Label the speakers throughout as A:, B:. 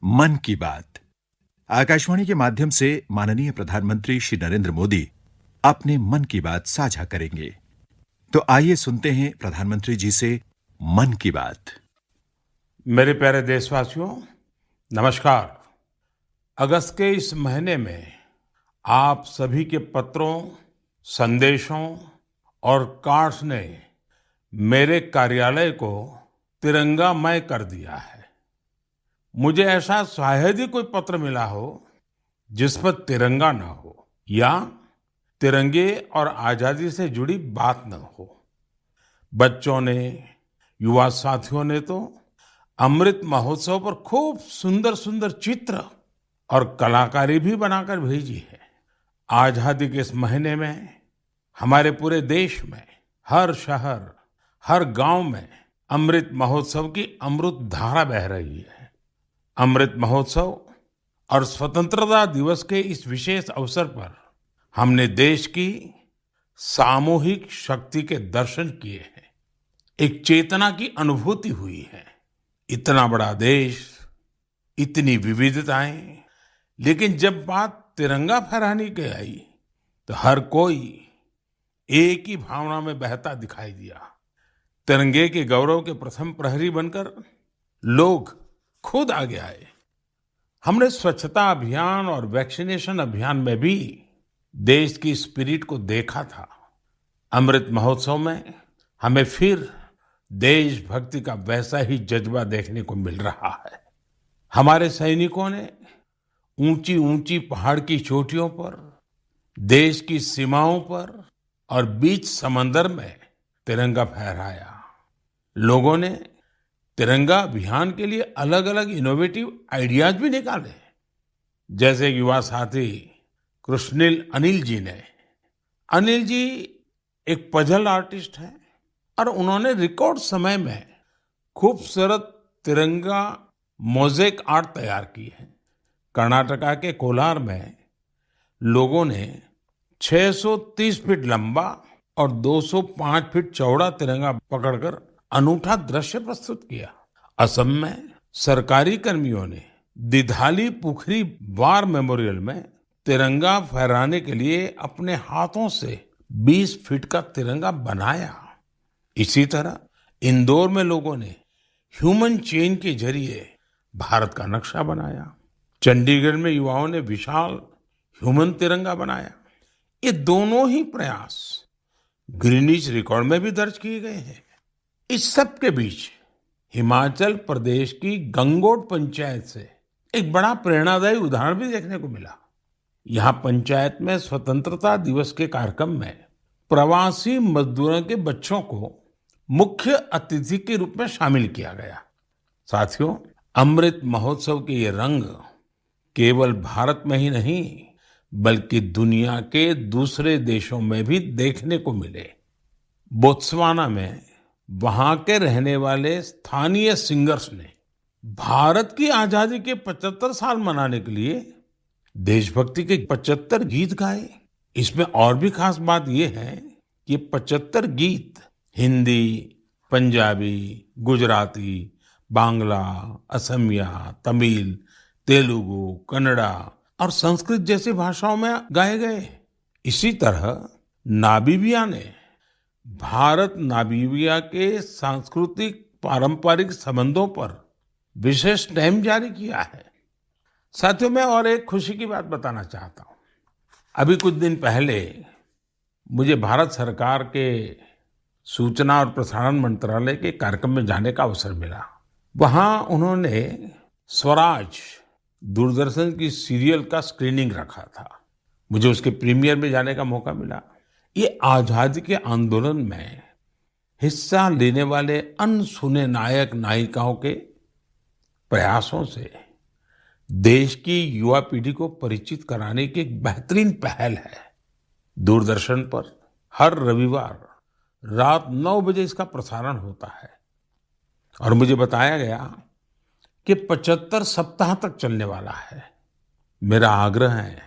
A: मन की बात। आकाशवाणी के माध्यम से माननीय प्रधानमंत्री श्री नरेंद्र मोदी अपने मन की बात साझा करेंगे। तो आइए सुनते हैं प्रधानमंत्री जी से मन की बात।
B: मेरे प्यारे देशवासियों, नमस्कार। अगस्त के इस महीने में आप सभी के पत्रों, संदेशों और कार्ड्स ने मेरे कार्यालय को तिरंगामय कर दिया है। मुझे ऐसा शायद ही कोई पत्र मिला हो जिस पर तिरंगा ना हो या तिरंगे और आजादी से जुड़ी बात न हो। बच्चों ने, युवा साथियों ने तो अमृत महोत्सव पर खूब सुंदर सुंदर चित्र और कलाकारी भी बनाकर भेजी है। आजादी के इस महीने में हमारे पूरे देश में हर शहर, हर गांव में अमृत महोत्सव की अमृत धारा बह रही है। अमृत महोत्सव और स्वतंत्रता दिवस के इस विशेष अवसर पर हमने देश की सामूहिक शक्ति के दर्शन किए हैं। एक चेतना की अनुभूति हुई है। इतना बड़ा देश, इतनी विविधताएं, लेकिन जब बात तिरंगा फहराने की आई तो हर कोई एक ही भावना में बहता दिखाई दिया। तिरंगे के गौरव के प्रथम प्रहरी बनकर लोग खुद आगे आए। हमने स्वच्छता अभियान और वैक्सीनेशन अभियान में भी देश की स्पिरिट को देखा था। अमृत महोत्सव में हमें फिर देशभक्ति का वैसा ही जज्बा देखने को मिल रहा है। हमारे सैनिकों ने ऊंची ऊंची पहाड़ की चोटियों पर, देश की सीमाओं पर और बीच समंदर में तिरंगा फहराया। लोगों ने तिरंगा अभियान के लिए अलग अलग इनोवेटिव आइडियाज भी निकाले। जैसे युवा साथी कृष्णिल अनिल जी ने। अनिल जी एक पजल आर्टिस्ट हैं और उन्होंने रिकॉर्ड समय में खूबसूरत तिरंगा मोज़ेक आर्ट तैयार की है। कर्नाटका के कोलार में लोगों ने 630 फीट लंबा और 205 फीट चौड़ा तिरंगा पकड़कर अनूठा दृश्य प्रस्तुत किया। असम में सरकारी कर्मियों ने दिधाली पुखरी वार मेमोरियल में तिरंगा फहराने के लिए अपने हाथों से 20 फीट का तिरंगा बनाया। इसी तरह इंदौर में लोगों ने ह्यूमन चेन के जरिए भारत का नक्शा बनाया। चंडीगढ़ में युवाओं ने विशाल ह्यूमन तिरंगा बनाया। ये दोनों ही प्रयास ग्रीनिच रिकॉर्ड में भी दर्ज किए गए हैं। इस सब के बीच हिमाचल प्रदेश की गंगोट पंचायत से एक बड़ा प्रेरणादायी उदाहरण भी देखने को मिला। यहाँ पंचायत में स्वतंत्रता दिवस के कार्यक्रम में प्रवासी मजदूरों के बच्चों को मुख्य अतिथि के रूप में शामिल किया गया। साथियों, अमृत महोत्सव के ये रंग केवल भारत में ही नहीं बल्कि दुनिया के दूसरे देशों में भी देखने को मिले। बोत्सवाना में वहां के रहने वाले स्थानीय सिंगर्स ने भारत की आजादी के 75 साल मनाने के लिए देशभक्ति के 75 गीत गाए। इसमें और भी खास बात यह है कि 75 गीत हिंदी, पंजाबी, गुजराती, बांग्ला, असमिया, तमिल, तेलुगु, कन्नड़ा और संस्कृत जैसी भाषाओं में गाए गए। इसी तरह नामीबिया ने भारत नामीबिया के सांस्कृतिक पारंपरिक संबंधों पर विशेष स्टैम्प जारी किया है। साथियों, मैं और एक खुशी की बात बताना चाहता हूँ। अभी कुछ दिन पहले मुझे भारत सरकार के सूचना और प्रसारण मंत्रालय के कार्यक्रम में जाने का अवसर मिला। वहाँ उन्होंने स्वराज दूरदर्शन की सीरियल का स्क्रीनिंग रखा था। मुझे उसके प्रीमियर में जाने का मौका मिला। ये आजादी के आंदोलन में हिस्सा लेने वाले अनसुने नायक नायिकाओं के प्रयासों से देश की युवा पीढ़ी को परिचित कराने की एक बेहतरीन पहल है। दूरदर्शन पर हर रविवार रात 9 बजे इसका प्रसारण होता है और मुझे बताया गया कि 75 सप्ताह तक चलने वाला है। मेरा आग्रह है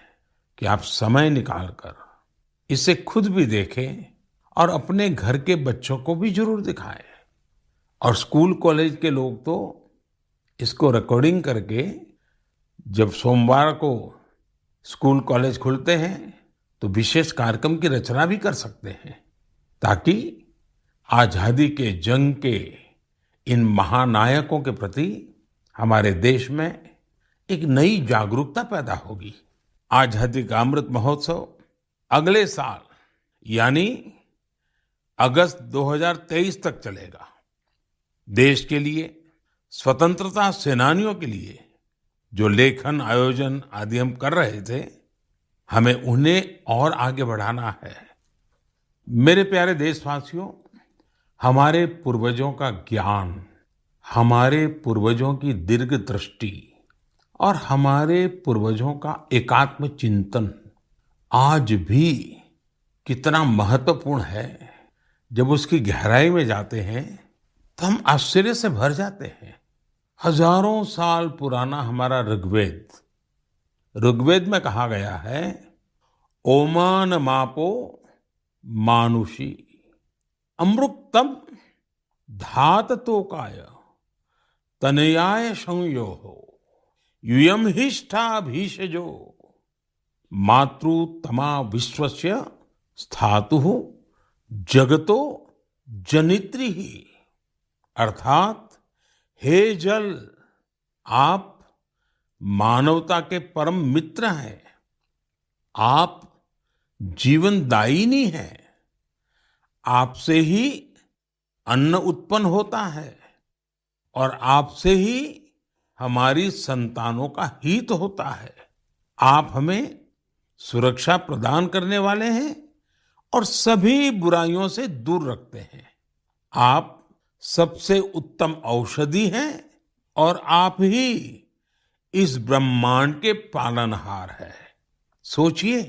B: कि आप समय निकालकर इसे खुद भी देखें और अपने घर के बच्चों को भी जरूर दिखाएं। और स्कूल कॉलेज के लोग तो इसको रिकॉर्डिंग करके जब सोमवार को स्कूल कॉलेज खुलते हैं तो विशेष कार्यक्रम की रचना भी कर सकते हैं ताकि आजादी के जंग के इन महानायकों के प्रति हमारे देश में एक नई जागरूकता पैदा होगी। आजादी का अमृत महोत्सव अगले साल यानी अगस्त 2023 तक चलेगा। देश के लिए, स्वतंत्रता सेनानियों के लिए जो लेखन, आयोजन आदि हम कर रहे थे, हमें उन्हें और आगे बढ़ाना है। मेरे प्यारे देशवासियों, हमारे पूर्वजों का ज्ञान, हमारे पूर्वजों की दीर्घ दृष्टि और हमारे पूर्वजों का एकात्म चिंतन आज भी कितना महत्वपूर्ण है। जब उसकी गहराई में जाते हैं तो हम आश्चर्य से भर जाते हैं। हजारों साल पुराना हमारा ऋग्वेद में कहा गया है, ओमान मापो मानुषी अमृतम धात तोकाय तनयाय संयो हो यूयम हिष्ठा भीषजो मातृ तमा विश्वस्य स्थातु जगतो जनित्री ही। अर्थात हे जल, आप मानवता के परम मित्र हैं, आप जीवनदायिनी हैं, आपसे ही अन्न उत्पन्न होता है और आपसे ही हमारी संतानों का हित होता है। आप हमें सुरक्षा प्रदान करने वाले हैं और सभी बुराइयों से दूर रखते हैं। आप सबसे उत्तम औषधि हैं और आप ही इस ब्रह्मांड के पालनहार हैं। सोचिए,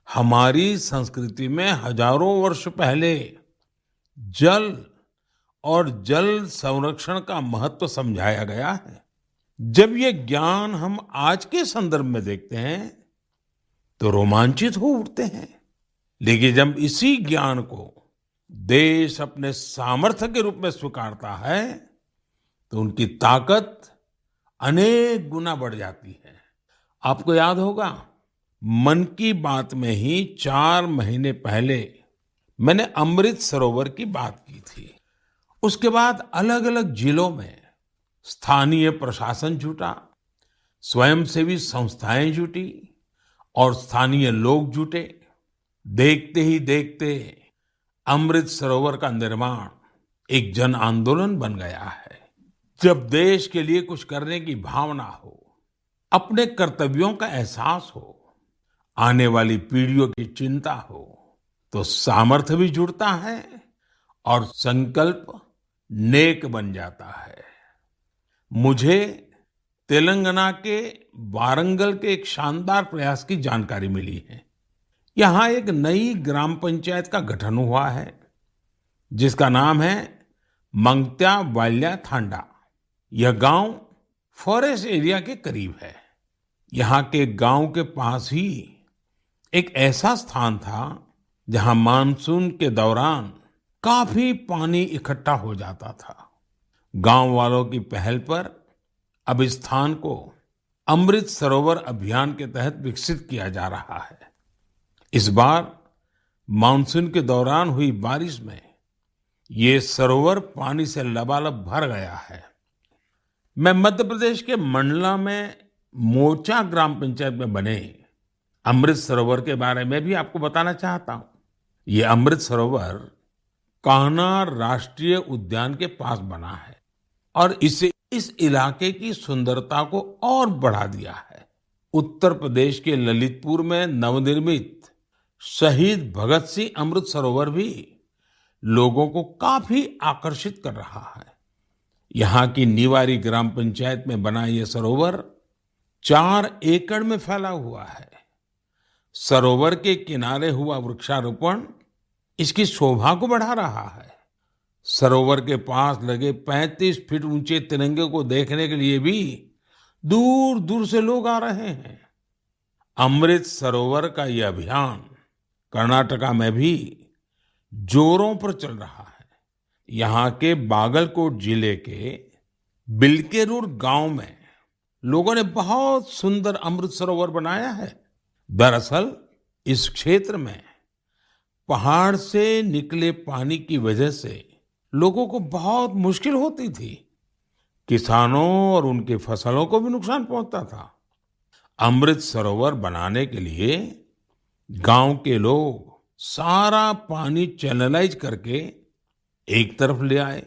B: हमारी संस्कृति में हजारों वर्ष पहले जल और जल संरक्षण का महत्व समझाया गया है। जब ये ज्ञान हम आज के संदर्भ में देखते हैं तो रोमांचित हो उठते हैं, लेकिन जब इसी ज्ञान को देश अपने सामर्थ्य के रूप में स्वीकारता है तो उनकी ताकत अनेक गुना बढ़ जाती है। आपको याद होगा, मन की बात में ही 4 महीने पहले मैंने अमृत सरोवर की बात की थी। उसके बाद अलग अलग जिलों में स्थानीय प्रशासन जुटा, स्वयंसेवी संस्थाएं जुटी और स्थानीय लोग जुटे। देखते ही देखते अमृत सरोवर का निर्माण एक जन आंदोलन बन गया है। जब देश के लिए कुछ करने की भावना हो, अपने कर्तव्यों का एहसास हो, आने वाली पीढ़ियों की चिंता हो, तो सामर्थ्य भी जुड़ता है और संकल्प नेक बन जाता है। मुझे तेलंगाना के वारंगल के एक शानदार प्रयास की जानकारी मिली है। यहाँ एक नई ग्राम पंचायत का गठन हुआ है जिसका नाम है मंगत्या वाल्या थांडा। यह गांव फॉरेस्ट एरिया के करीब है। यहाँ के गांव के पास ही एक ऐसा स्थान था जहाँ मानसून के दौरान काफी पानी इकट्ठा हो जाता था। गांव वालों की पहल पर अब इस स्थान को अमृत सरोवर अभियान के तहत विकसित किया जा रहा है। इस बार मानसून के दौरान हुई बारिश में ये सरोवर पानी से लबालब भर गया है। मैं मध्य प्रदेश के मंडला में मोचा ग्राम पंचायत में बने अमृत सरोवर के बारे में भी आपको बताना चाहता हूँ। ये अमृत सरोवर कान्हा राष्ट्रीय उद्यान के पास बना है और इससे इस इलाके की सुंदरता को और बढ़ा दिया है। उत्तर प्रदेश के ललितपुर में नवनिर्मित शहीद भगत सिंह अमृत सरोवर भी लोगों को काफी आकर्षित कर रहा है। यहाँ की निवारी ग्राम पंचायत में बना यह सरोवर 4 एकड़ में फैला हुआ है। सरोवर के किनारे हुआ वृक्षारोपण इसकी शोभा को बढ़ा रहा है। सरोवर के पास लगे 35 फीट ऊंचे तिरंगे को देखने के लिए भी दूर दूर से लोग आ रहे हैं। अमृत सरोवर का यह अभियान कर्नाटका में भी जोरों पर चल रहा है। यहाँ के बागलकोट जिले के बिल्केरूर गांव में लोगों ने बहुत सुंदर अमृत सरोवर बनाया है। दरअसल इस क्षेत्र में पहाड़ से निकले पानी की वजह से लोगों को बहुत मुश्किल होती थी। किसानों और उनकी फसलों को भी नुकसान पहुंचता था। अमृत सरोवर बनाने के लिए गांव के लोग सारा पानी चैनलाइज करके एक तरफ ले आए।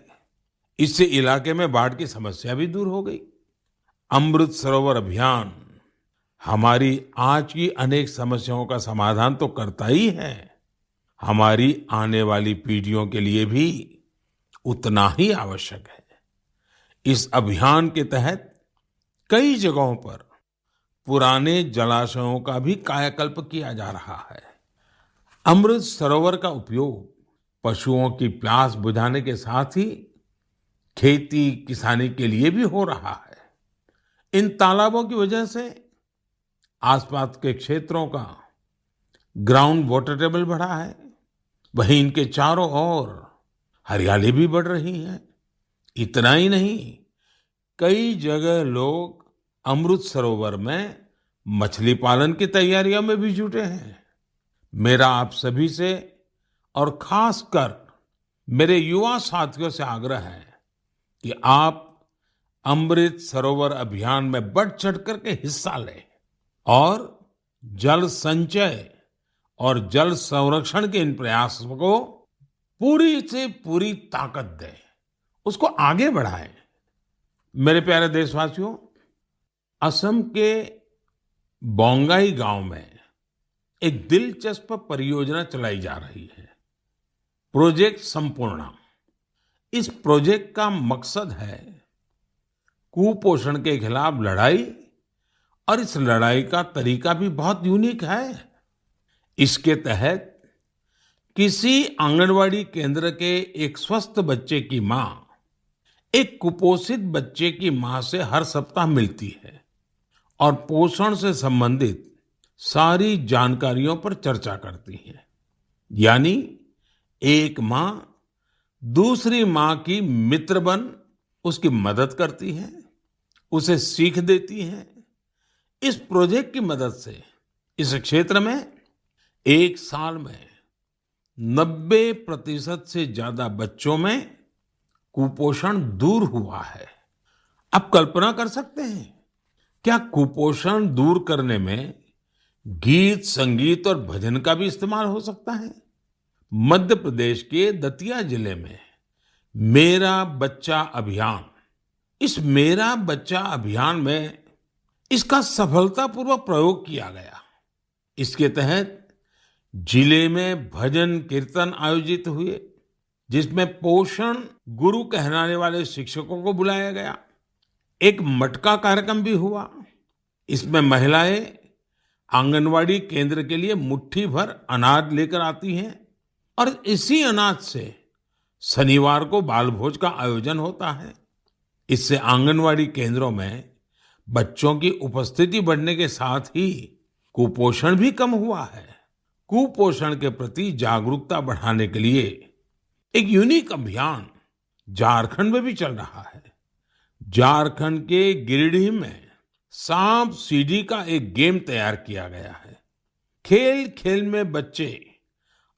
B: इससे इलाके में बाढ़ की समस्या भी दूर हो गई। अमृत सरोवर अभियान हमारी आज की अनेक समस्याओं का समाधान तो करता ही है, हमारी आने वाली पीढ़ियों के लिए भी उतना ही आवश्यक है। इस अभियान के तहत कई जगहों पर पुराने जलाशयों का भी कायाकल्प किया जा रहा है। अमृत सरोवर का उपयोग पशुओं की प्यास बुझाने के साथ ही खेती किसानी के लिए भी हो रहा है। इन तालाबों की वजह से आसपास के क्षेत्रों का ग्राउंड वाटर टेबल बढ़ा है, वहीं इनके चारों ओर हरियाली भी बढ़ रही है। इतना ही नहीं, कई जगह लोग अमृत सरोवर में मछली पालन की तैयारियों में भी जुटे हैं। मेरा आप सभी से और खासकर मेरे युवा साथियों से आग्रह है कि आप अमृत सरोवर अभियान में बढ़ चढ़ करके हिस्सा लें और जल संचय और जल संरक्षण के इन प्रयासों को पूरी से पूरी ताकत दें, उसको आगे बढ़ाएं। मेरे प्यारे देशवासियों, असम के बोंगाई गांव में एक दिलचस्प परियोजना चलाई जा रही है, प्रोजेक्ट संपूर्णा। इस प्रोजेक्ट का मकसद है कुपोषण के खिलाफ लड़ाई, और इस लड़ाई का तरीका भी बहुत यूनिक है। इसके तहत किसी आंगनवाड़ी केंद्र के एक स्वस्थ बच्चे की मां एक कुपोषित बच्चे की मां से हर सप्ताह मिलती है और पोषण से संबंधित सारी जानकारियों पर चर्चा करती है। यानी एक मां दूसरी मां की मित्र बन उसकी मदद करती है, उसे सीख देती है। इस प्रोजेक्ट की मदद से इस क्षेत्र में एक साल में 90% से ज्यादा बच्चों में कुपोषण दूर हुआ है। आप कल्पना कर सकते हैं, क्या कुपोषण दूर करने में गीत संगीत और भजन का भी इस्तेमाल हो सकता है? मध्य प्रदेश के दतिया जिले में मेरा बच्चा अभियान, इस मेरा बच्चा अभियान में इसका सफलतापूर्वक प्रयोग किया गया। इसके तहत जिले में भजन कीर्तन आयोजित हुए, जिसमें पोषण गुरु कहलाने वाले शिक्षकों को बुलाया गया। एक मटका कार्यक्रम भी हुआ। इसमें महिलाएं आंगनवाड़ी केंद्र के लिए मुट्ठी भर अनाज लेकर आती हैं और इसी अनाज से शनिवार को बाल भोज का आयोजन होता है। इससे आंगनवाड़ी केंद्रों में बच्चों की उपस्थिति बढ़ने के साथ ही कुपोषण भी कम हुआ है। कुपोषण के प्रति जागरूकता बढ़ाने के लिए एक यूनिक अभियान झारखंड में भी चल रहा है। झारखंड के गिरिडीह में सांप सीढ़ी का एक गेम तैयार किया गया है। खेल खेल में बच्चे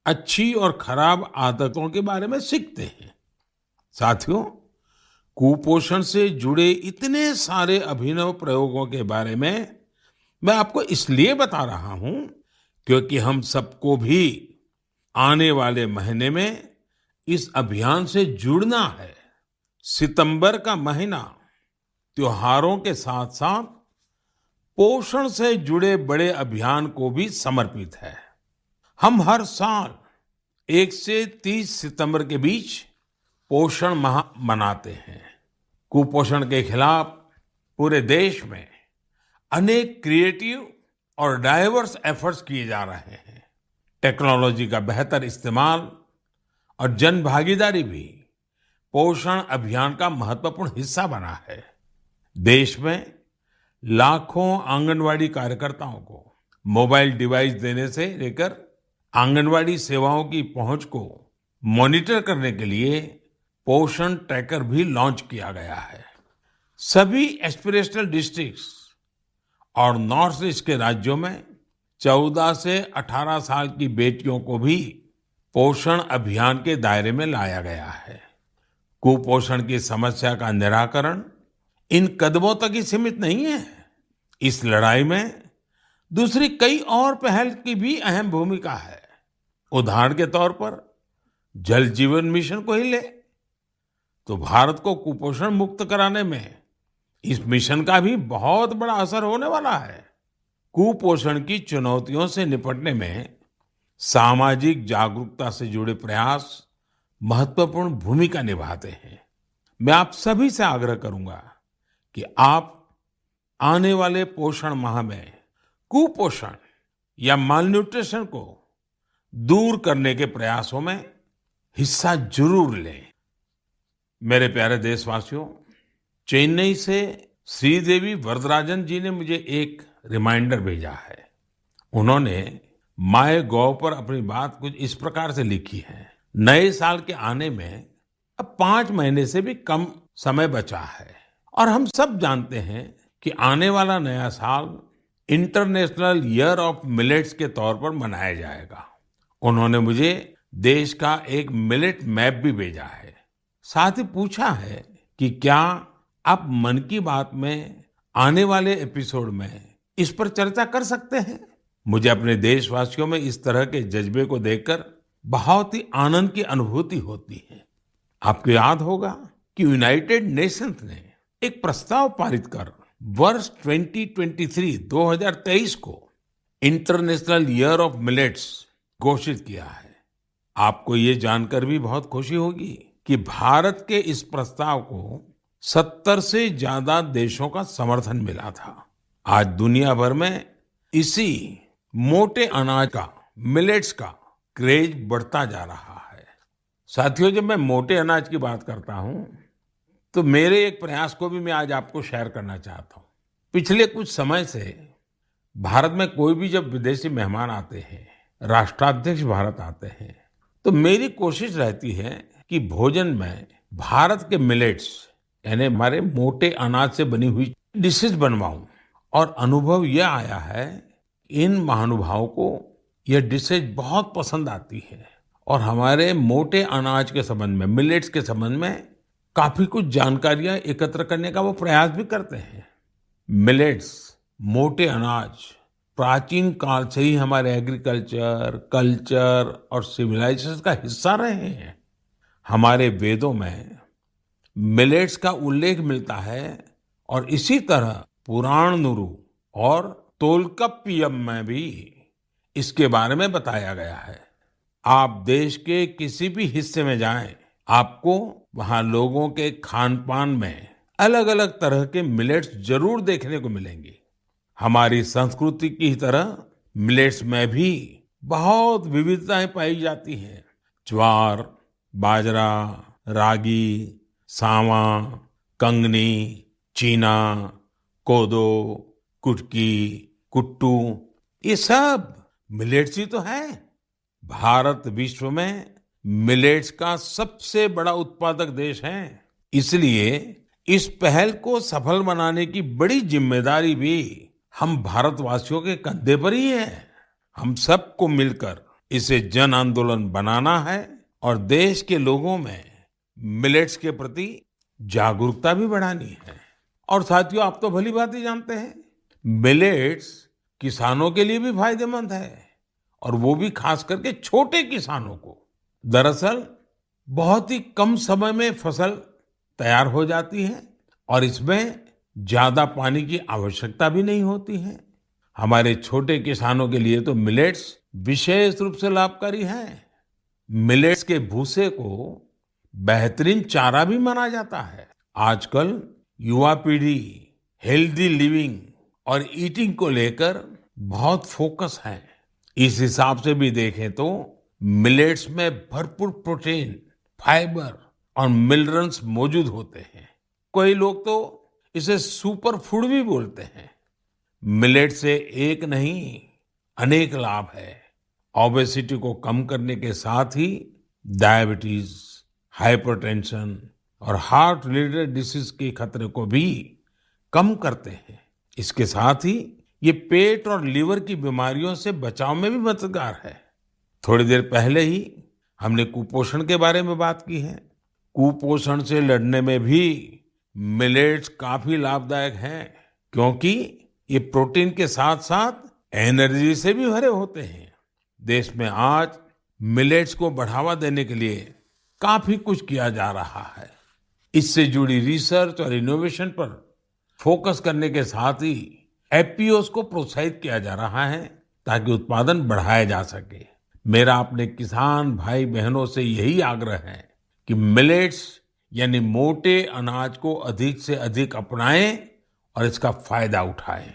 B: अच्छी और खराब आदतों के बारे में सीखते हैं। साथियों, कुपोषण से जुड़े इतने सारे अभिनव प्रयोगों के बारे में मैं आपको इसलिए बता रहा हूं क्योंकि हम सबको भी आने वाले महीने में इस अभियान से जुड़ना है। सितंबर का महीना त्योहारों के साथ साथ पोषण से जुड़े बड़े अभियान को भी समर्पित है। हम हर साल 1 से 30 सितंबर के बीच पोषण माह मनाते हैं। कुपोषण के खिलाफ पूरे देश में अनेक क्रिएटिव और डाइवर्स एफर्ट्स किए जा रहे हैं। टेक्नोलॉजी का बेहतर इस्तेमाल और जन भागीदारी भी पोषण अभियान का महत्वपूर्ण हिस्सा बना है। देश में लाखों आंगनवाड़ी कार्यकर्ताओं को मोबाइल डिवाइस देने से लेकर आंगनवाड़ी सेवाओं की पहुंच को मॉनिटर करने के लिए पोषण ट्रैकर भी लॉन्च किया गया है। सभी एस्पिरेशनल डिस्ट्रिक्ट्स और नॉर्थ ईस्ट के राज्यों में 14 से 18 साल की बेटियों को भी पोषण अभियान के दायरे में लाया गया है। कुपोषण की समस्या का निराकरण इन कदमों तक ही सीमित नहीं है। इस लड़ाई में दूसरी कई और पहल की भी अहम भूमिका है। उदाहरण के तौर पर जल जीवन मिशन को ही ले तो भारत को कुपोषण मुक्त कराने में इस मिशन का भी बहुत बड़ा असर होने वाला है। कुपोषण की चुनौतियों से निपटने में सामाजिक जागरूकता से जुड़े प्रयास महत्वपूर्ण भूमिका निभाते हैं। मैं आप सभी से आग्रह करूंगा कि आप आने वाले पोषण माह में कुपोषण या मालन्यूट्रिशन को दूर करने के प्रयासों में हिस्सा जरूर लें। मेरे प्यारे देशवासियों, चेन्नई से श्रीदेवी वरदराजन जी ने मुझे एक रिमाइंडर भेजा है। उन्होंने माय गॉव पर अपनी बात कुछ इस प्रकार से लिखी है। नए साल के आने में अब 5 महीने से भी कम समय बचा है और हम सब जानते हैं कि आने वाला नया साल इंटरनेशनल ईयर ऑफ मिलेट्स के तौर पर मनाया जाएगा। उन्होंने मुझे देश का एक मिलेट मैप भी भेजा है। साथ ही पूछा है कि क्या आप मन की बात में आने वाले एपिसोड में इस पर चर्चा कर सकते हैं। मुझे अपने देशवासियों में इस तरह के जज्बे को देखकर बहुत ही आनंद की अनुभूति होती है। आपको याद होगा कि यूनाइटेड नेशंस ने एक प्रस्ताव पारित कर वर्ष 2023 को इंटरनेशनल ईयर ऑफ मिलेट्स घोषित किया है। आपको ये जानकर भी बहुत खुशी होगी कि भारत के इस प्रस्ताव को 70 से ज्यादा देशों का समर्थन मिला था। आज दुनिया भर में इसी मोटे अनाज का, मिलेट्स का क्रेज बढ़ता जा रहा है। साथियों, जब मैं मोटे अनाज की बात करता हूं तो मेरे एक प्रयास को भी मैं आज आपको शेयर करना चाहता हूं। पिछले कुछ समय से भारत में कोई भी जब विदेशी मेहमान आते हैं, राष्ट्राध्यक्ष भारत आते हैं, तो मेरी कोशिश रहती है कि भोजन में भारत के मिलेट्स यानी हमारे मोटे अनाज से बनी हुई डिशेस बनवाऊं। और अनुभव यह आया है इन महानुभावों को यह डिशेज बहुत पसंद आती है और हमारे मोटे अनाज के संबंध में, मिलेट्स के संबंध में काफी कुछ जानकारियां एकत्र करने का वो प्रयास भी करते हैं। मिलेट्स, मोटे अनाज प्राचीन काल से ही हमारे एग्रीकल्चर, कल्चर और सिविलाइजेशन का हिस्सा रहे हैं। हमारे वेदों में मिलेट्स का उल्लेख मिलता है और इसी तरह पुराणनुरु और तोल्काप्पियम में भी इसके बारे में बताया गया है। आप देश के किसी भी हिस्से में जाएं, आपको वहां लोगों के खान पान में अलग अलग तरह के मिलेट्स जरूर देखने को मिलेंगे। हमारी संस्कृति की तरह मिलेट्स में भी बहुत विविधताएं पाई जाती हैं। ज्वार, बाजरा, रागी, सावा, कंगनी, चीना, कोदो, कुटकी, कुट्टू, ये सब मिलेट्स ही तो है। भारत विश्व में मिलेट्स का सबसे बड़ा उत्पादक देश है। इसलिए इस पहल को सफल बनाने की बड़ी जिम्मेदारी भी हम भारतवासियों के कंधे पर ही है। हम सबको मिलकर इसे जन आंदोलन बनाना है और देश के लोगों में मिलेट्स के प्रति जागरूकता भी बढ़ानी है। और साथियों, आप तो भली बात ही जानते हैं, मिलेट्स किसानों के लिए भी फायदेमंद है और वो भी खास करके छोटे किसानों को। दरअसल बहुत ही कम समय में फसल तैयार हो जाती है और इसमें ज्यादा पानी की आवश्यकता भी नहीं होती है। हमारे छोटे किसानों के लिए तो मिलेट्स विशेष रूप से लाभकारी है। मिलेट्स के भूसे को बेहतरीन चारा भी माना जाता है। आजकल युवा पीढ़ी हेल्दी लिविंग और ईटिंग को लेकर बहुत फोकस है। इस हिसाब से भी देखें तो मिलेट्स में भरपूर प्रोटीन, फाइबर और मिनरल्स मौजूद होते हैं। कई लोग तो इसे सुपर फूड भी बोलते हैं। मिलेट से एक नहीं अनेक लाभ है। ओबेसिटी को कम करने के साथ ही डायबिटीज, हाइपरटेंशन और हार्ट रिलेटेड डिसीज के खतरे को भी कम करते हैं। इसके साथ ही ये पेट और लीवर की बीमारियों से बचाव में भी मददगार है। थोड़ी देर पहले ही हमने कुपोषण के बारे में बात की है। कुपोषण से लड़ने में भी मिलेट्स काफी लाभदायक हैं, क्योंकि ये प्रोटीन के साथ साथ एनर्जी से भी भरे होते हैं। देश में आज मिलेट्स को बढ़ावा देने के लिए काफी कुछ किया जा रहा है। इससे जुड़ी रिसर्च और इनोवेशन पर फोकस करने के साथ ही एफपीओस को प्रोत्साहित किया जा रहा है, ताकि उत्पादन बढ़ाया जा सके। मेरा अपने किसान भाई बहनों से यही आग्रह है कि मिलेट्स यानी मोटे अनाज को अधिक से अधिक अपनाएं और इसका फायदा उठाएं।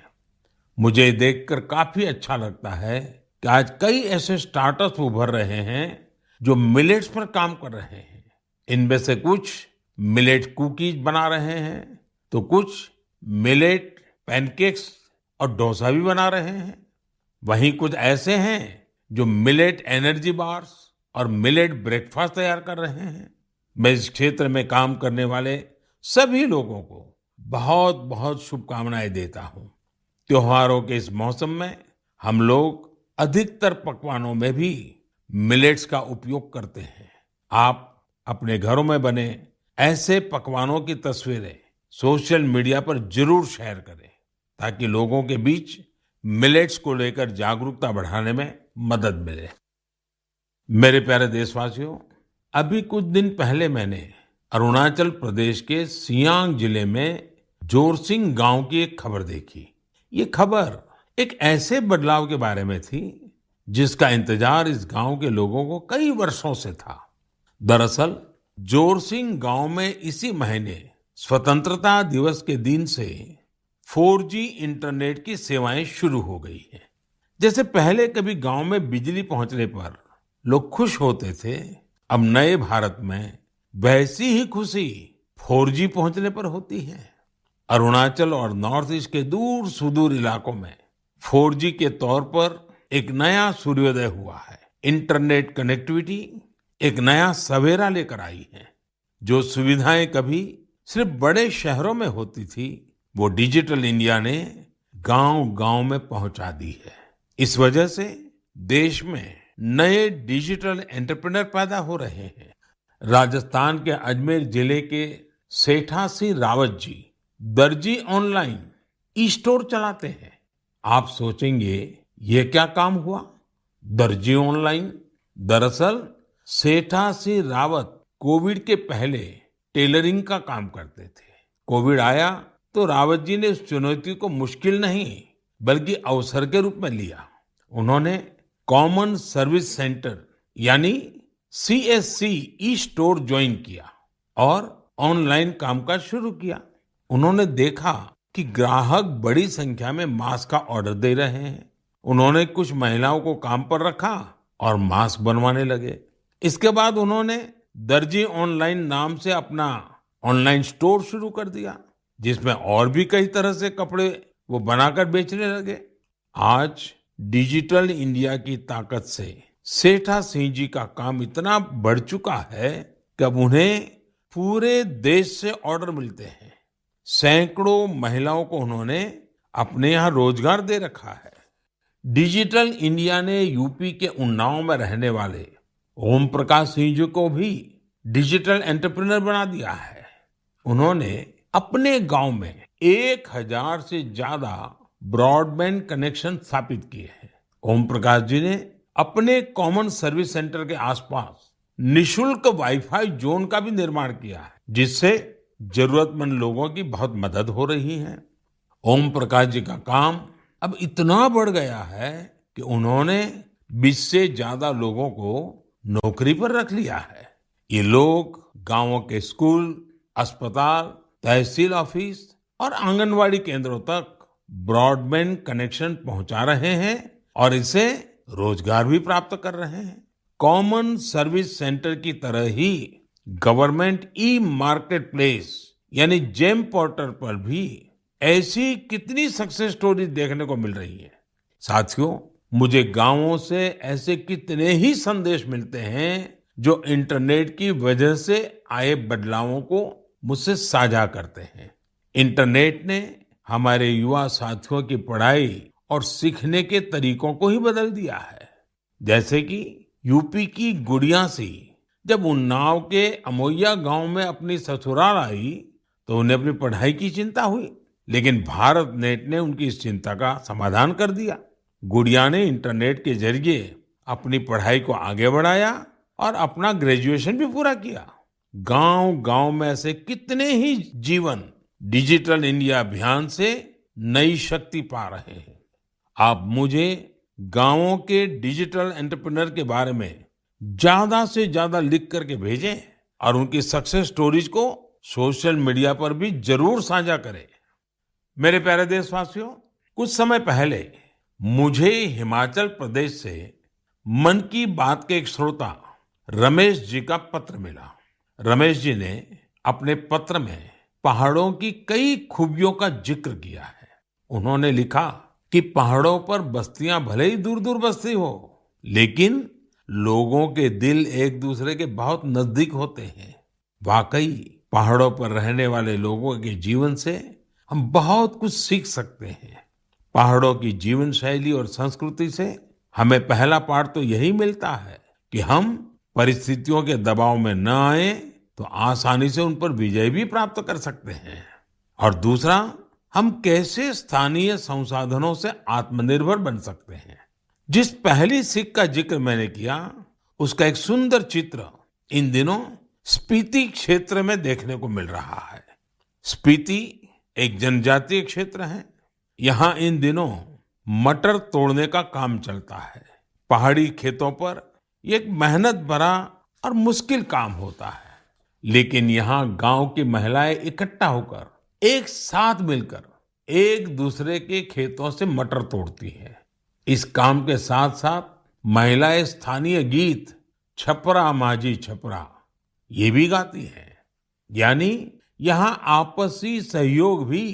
B: मुझे देखकर काफी अच्छा लगता है कि आज कई ऐसे स्टार्टअप्स उभर रहे हैं जो मिलेट्स पर काम कर रहे हैं। इनमें से कुछ मिलेट कुकीज बना रहे हैं, तो कुछ मिलेट पैनकेक्स और डोसा भी बना रहे हैं। वहीं कुछ ऐसे हैं जो मिलेट एनर्जी बार्स और मिलेट ब्रेकफास्ट तैयार कर रहे हैं। मैं इस क्षेत्र में काम करने वाले सभी लोगों को बहुत बहुत शुभकामनाएं देता हूं। त्योहारों के इस मौसम में हम लोग अधिकतर पकवानों में भी मिलेट्स का उपयोग करते हैं। आप अपने घरों में बने ऐसे पकवानों की तस्वीरें सोशल मीडिया पर जरूर शेयर करें, ताकि लोगों के बीच मिलेट्स को लेकर जागरूकता बढ़ाने में मदद मिले। मेरे प्यारे देशवासियों, अभी कुछ दिन पहले मैंने अरुणाचल प्रदेश के सियांग जिले में जोरसिंग गांव की एक खबर देखी। ये खबर एक ऐसे बदलाव के बारे में थी जिसका इंतजार इस गांव के लोगों को कई वर्षों से था। दरअसल जोरसिंग गांव में इसी महीने स्वतंत्रता दिवस के दिन से 4G इंटरनेट की सेवाएं शुरू हो गई हैं। जैसे पहले कभी गांव में बिजली पहुंचने पर लोग खुश होते थे, अब नए भारत में वैसी ही खुशी 4G पहुंचने पर होती है। अरुणाचल और नॉर्थ ईस्ट के दूर सुदूर इलाकों में 4G के तौर पर एक नया सूर्योदय हुआ है। इंटरनेट कनेक्टिविटी एक नया सवेरा लेकर आई है। जो सुविधाएं कभी सिर्फ बड़े शहरों में होती थी, वो डिजिटल इंडिया ने गांव-गांव में पहुंचा दी है। इस वजह से देश में नए डिजिटल एंटरप्रेन्योर पैदा हो रहे हैं। राजस्थान के अजमेर जिले के सेठा सिंह रावत जी दर्जी ऑनलाइन ई स्टोर चलाते हैं। आप सोचेंगे ये क्या काम हुआ? दर्जी ऑनलाइन, दरअसल सेठा सिंह रावत कोविड के पहले टेलरिंग का काम करते थे। कोविड आया तो रावत जी ने उस चुनौती को मुश्किल नहीं बल्कि अवसर के रूप में लिया। उन्होंने कॉमन सर्विस सेंटर यानी CSC ई स्टोर ज्वाइन किया और ऑनलाइन कामकाज शुरू किया। उन्होंने देखा कि ग्राहक बड़ी संख्या में मास्क का ऑर्डर दे रहे हैं। उन्होंने कुछ महिलाओं को काम पर रखा और मास्क बनवाने लगे। इसके बाद उन्होंने दर्जी ऑनलाइन नाम से अपना ऑनलाइन स्टोर शुरू कर दिया, जिसमें और भी कई तरह से कपड़े वो बनाकर बेचने लगे। आज डिजिटल इंडिया की ताकत से सेठा सिंह जी का काम इतना बढ़ चुका है कि अब उन्हें पूरे देश से ऑर्डर मिलते हैं। सैकड़ों महिलाओं को उन्होंने अपने यहाँ रोजगार दे रखा है। डिजिटल इंडिया ने यूपी के उन्नाव में रहने वाले ओम प्रकाश सिंह जी को भी डिजिटल एंटरप्रेन्योर बना दिया है। उन्होंने अपने गांव में 1000 से ज्यादा ब्रॉडबैंड कनेक्शन स्थापित किए हैं। ओम प्रकाश जी ने अपने कॉमन सर्विस सेंटर के आसपास निशुल्क वाईफाई जोन का भी निर्माण किया है, जिससे जरूरतमंद लोगों की बहुत मदद हो रही है। ओम प्रकाश जी का काम अब इतना बढ़ गया है कि उन्होंने 20 से ज्यादा लोगों को नौकरी पर रख लिया है। ये लोग गांवों के स्कूल, अस्पताल, तहसील ऑफिस और आंगनवाड़ी केंद्रों तक ब्रॉडबैंड कनेक्शन पहुंचा रहे हैं और इससे रोजगार भी प्राप्त कर रहे हैं। कॉमन सर्विस सेंटर की तरह ही गवर्नमेंट ई मार्केट प्लेस यानी जेम पोर्टल पर भी ऐसी कितनी सक्सेस स्टोरी देखने को मिल रही है। साथियों, मुझे गांवों से ऐसे कितने ही संदेश मिलते हैं जो इंटरनेट की वजह से आए बदलावों को मुझसे साझा करते हैं। इंटरनेट ने हमारे युवा साथियों की पढ़ाई और सीखने के तरीकों को ही बदल दिया है। जैसे कि यूपी की गुड़िया सी जब उन्नाव के अमोइया गांव में अपनी ससुराल आई तो उन्हें अपनी पढ़ाई की चिंता हुई, लेकिन भारत नेट ने उनकी इस चिंता का समाधान कर दिया। गुड़िया ने इंटरनेट के जरिए अपनी पढ़ाई को आगे बढ़ाया और अपना ग्रेजुएशन भी पूरा किया। गांव-गांव में ऐसे कितने ही जीवन डिजिटल इंडिया अभियान से नई शक्ति पा रहे हैं। आप मुझे गांवों के डिजिटल एंटरप्रेन्योर के बारे में ज्यादा से ज्यादा लिख करके भेजें और उनकी सक्सेस स्टोरीज को सोशल मीडिया पर भी जरूर साझा करें। मेरे प्यारे देशवासियों, कुछ समय पहले मुझे हिमाचल प्रदेश से मन की बात के एक श्रोता रमेश जी का पत्र मिला। रमेश जी ने अपने पत्र में पहाड़ों की कई खूबियों का जिक्र किया है। उन्होंने लिखा कि पहाड़ों पर बस्तियां भले ही दूर दूर बसती हो, लेकिन लोगों के दिल एक दूसरे के बहुत नजदीक होते हैं। वाकई पहाड़ों पर रहने वाले लोगों के जीवन से हम बहुत कुछ सीख सकते हैं। पहाड़ों की जीवन शैली और संस्कृति से हमें पहला पाठ तो यही मिलता है कि हम परिस्थितियों के दबाव में न आए तो आसानी से उन पर विजय भी प्राप्त कर सकते हैं। और दूसरा, हम कैसे स्थानीय संसाधनों से आत्मनिर्भर बन सकते हैं। जिस पहली सीख का जिक्र मैंने किया, उसका एक सुंदर चित्र इन दिनों स्पीति क्षेत्र में देखने को मिल रहा है। स्पीति एक जनजातीय क्षेत्र है। यहाँ इन दिनों मटर तोड़ने का काम चलता है। पहाड़ी खेतों पर ये एक मेहनत भरा और मुश्किल काम होता है, लेकिन यहाँ गांव की महिलाएं इकट्ठा होकर एक साथ मिलकर एक दूसरे के खेतों से मटर तोड़ती हैं। इस काम के साथ साथ महिलाएं स्थानीय गीत छपरा माझी छपरा ये भी गाती हैं। यानी यहाँ आपसी सहयोग भी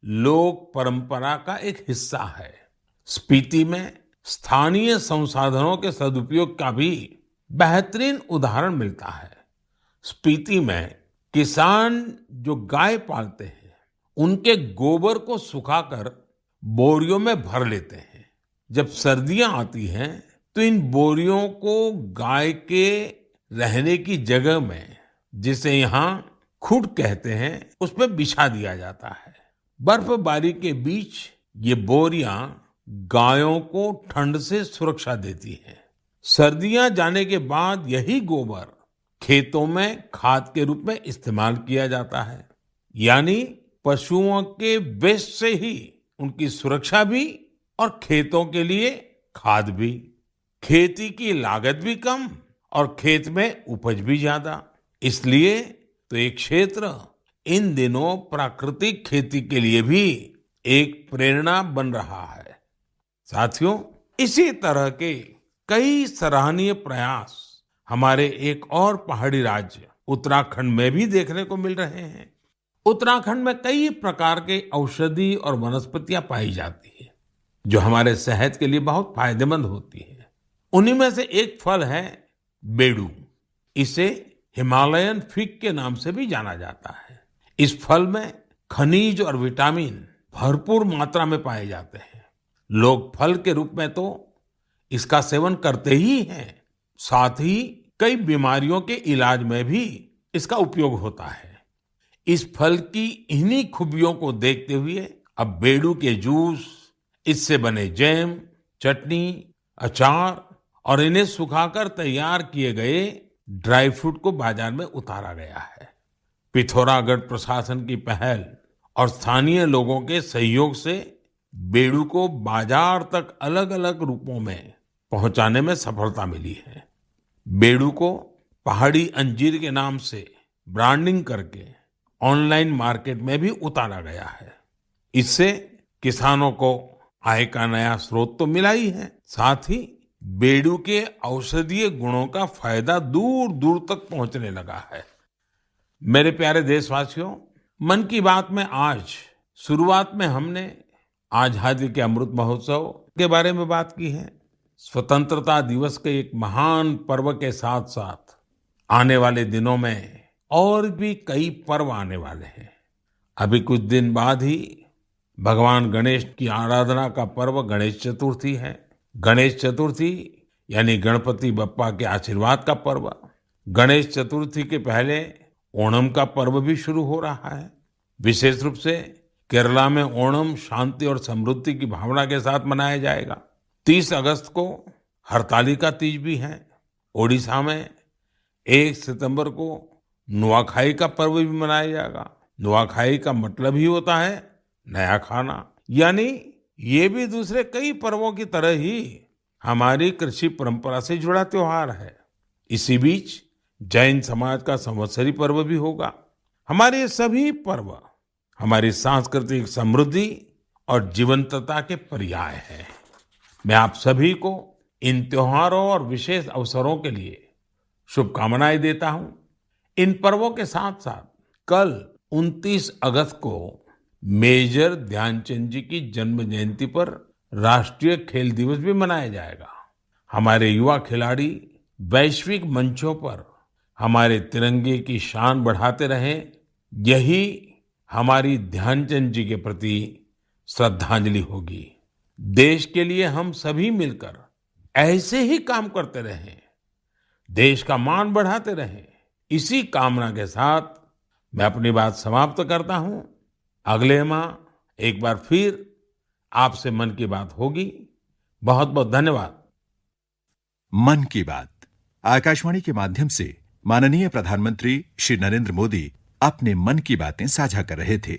B: लोक परंपरा का एक हिस्सा है। स्पीति में स्थानीय संसाधनों के सदुपयोग का भी बेहतरीन उदाहरण मिलता है। स्पीति में किसान जो गाय पालते हैं, उनके गोबर को सुखाकर बोरियों में भर लेते हैं। जब सर्दियां आती हैं तो इन बोरियों को गाय के रहने की जगह में, जिसे यहाँ खुड कहते हैं, उसमें बिछा दिया जाता है। बर्फबारी के बीच ये बोरियां गायों को ठंड से सुरक्षा देती हैं। सर्दियां जाने के बाद यही गोबर खेतों में खाद के रूप में इस्तेमाल किया जाता है। यानी पशुओं के वेस्ट से ही उनकी सुरक्षा भी और खेतों के लिए खाद भी। खेती की लागत भी कम और खेत में उपज भी ज्यादा। इसलिए तो एक क्षेत्र इन दिनों प्राकृतिक खेती के लिए भी एक प्रेरणा बन रहा है। साथियों, इसी तरह के कई सराहनीय प्रयास हमारे एक और पहाड़ी राज्य उत्तराखंड में भी देखने को मिल रहे हैं। उत्तराखंड में कई प्रकार के औषधि और वनस्पतियां पाई जाती है, जो हमारे सेहत के लिए बहुत फायदेमंद होती है। उन्हीं में से एक फल है बेडू। इसे हिमालयन फिग के नाम से भी जाना जाता है। इस फल में खनिज और विटामिन भरपूर मात्रा में पाए जाते हैं। लोग फल के रूप में तो इसका सेवन करते ही हैं, साथ ही कई बीमारियों के इलाज में भी इसका उपयोग होता है। इस फल की इन्हीं खूबियों को देखते हुए अब बेडू के जूस, इससे बने जैम, चटनी, अचार और इन्हें सुखाकर तैयार किए गए ड्राई फ्रूट को बाजार में उतारा गया है। पिथौरागढ़ प्रशासन की पहल और स्थानीय लोगों के सहयोग से बेडू को बाजार तक अलग अलग रूपों में पहुंचाने में सफलता मिली है। बेडू को पहाड़ी अंजीर के नाम से ब्रांडिंग करके ऑनलाइन मार्केट में भी उतारा गया है। इससे किसानों को आय का नया स्रोत तो मिला ही है, साथ ही बेडू के औषधीय गुणों का फायदा दूर दूर तक पहुंचने लगा है। मेरे प्यारे देशवासियों, मन की बात में आज शुरुआत में हमने आजादी के अमृत महोत्सव के बारे में बात की है। स्वतंत्रता दिवस के एक महान पर्व के साथ साथ आने वाले दिनों में और भी कई पर्व आने वाले हैं। अभी कुछ दिन बाद ही भगवान गणेश की आराधना का पर्व गणेश चतुर्थी है। गणेश चतुर्थी यानी गणपति बप्पा के आशीर्वाद का पर्व। गणेश चतुर्थी के पहले ओणम का पर्व भी शुरू हो रहा है। विशेष रूप से केरला में ओणम शांति और समृद्धि की भावना के साथ मनाया जाएगा। 30 अगस्त को हरतालिका तीज भी है। ओडिशा में 1 सितंबर को नुआखाई का पर्व भी मनाया जाएगा। नुआखाई का मतलब ही होता है नया खाना, यानी ये भी दूसरे कई पर्वों की तरह ही हमारी कृषि परंपरा से जुड़ा त्योहार है। इसी बीच जैन समाज का संवत्सरी पर्व भी होगा। हमारे ये सभी पर्व हमारी सांस्कृतिक समृद्धि और जीवंतता के पर्याय हैं। मैं आप सभी को इन त्योहारों और विशेष अवसरों के लिए शुभकामनाएं देता हूं। इन पर्वों के साथ साथ कल 29 अगस्त को मेजर ध्यानचंद जी की जन्म जयंती पर राष्ट्रीय खेल दिवस भी मनाया जाएगा। हमारे युवा खिलाड़ी वैश्विक मंचों पर हमारे तिरंगे की शान बढ़ाते रहें, यही हमारी ध्यानचंद जी के प्रति श्रद्धांजलि होगी। देश के लिए हम सभी मिलकर ऐसे ही काम करते रहें, देश का मान बढ़ाते रहें। इसी कामना के साथ मैं अपनी बात समाप्त करता हूं। अगले माह एक बार फिर आपसे मन की बात होगी। बहुत बहुत धन्यवाद।
A: मन की बात आकाशवाणी के माध्यम से माननीय प्रधानमंत्री श्री नरेंद्र मोदी अपने मन की बातें साझा कर रहे थे।